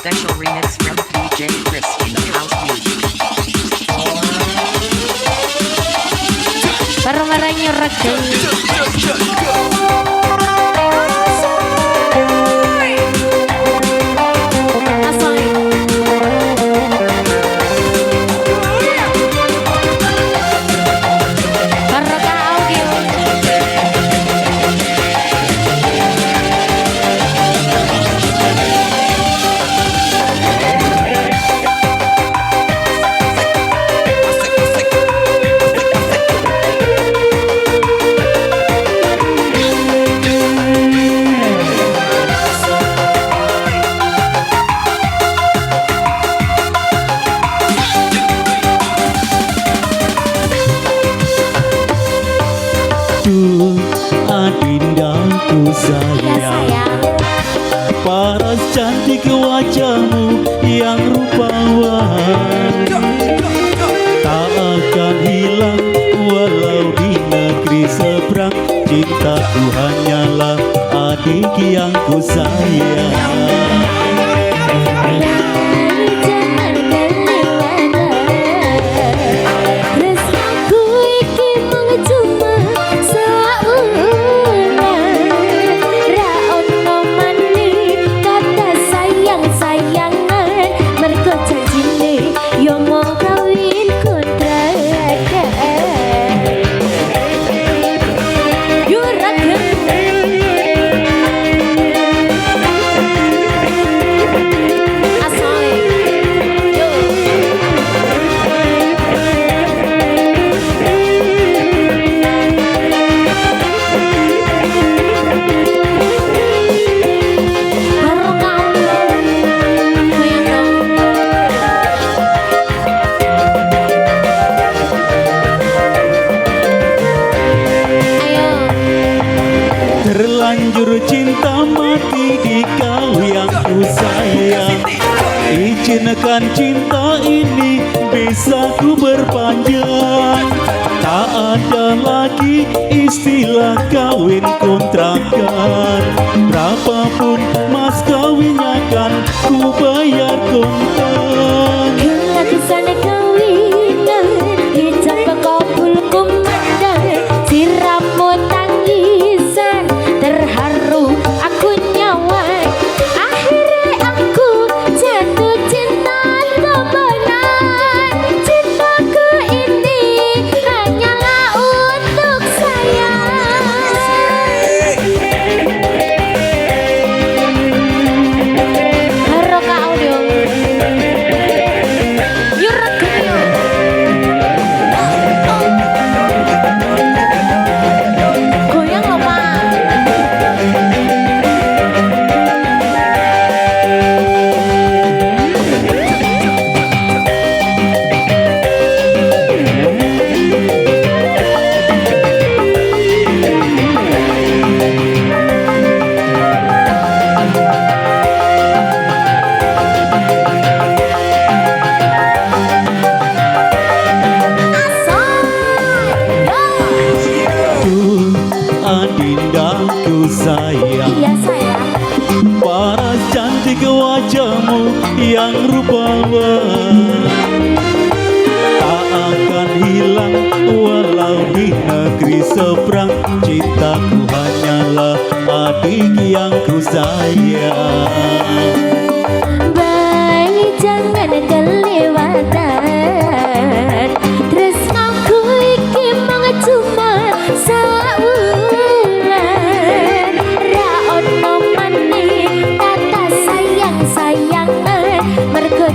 special remix from DJ Chris in the house music. Barang-barangnya reggae. Adindaku sayang, paras cantik wajahmu yang rupawan tak akan hilang walau di negeri seberang. Cintaku hanyalah adik yang ku sayang. Terlanjur cinta mati di kau yang ku sayang. Izinkan cinta ini bisa ku berpanjang. Tak ada lagi istilah kawin kontrakan. Berapapun mas kawinnya kan ku bayar kontan. Bila kesana kawinan hijab kabul kumandang siramu tangisan terharu aku nyawa. Akhirnya aku jatuh cinta temenan. Cintaku ini hanyalah untuk saya. Haroka audio goyang loh Pak. Adindaku sayang, Iya sayang. paras cantik wajahmu yang rupawan tak akan hilang walau di negeri seberang. Cintaku hanyalah adik yang ku sayang. Baik jangan kelewatan. Tresnaku iki mung cuma saulan. Ra ono maneh kata sayang-sayangan mergo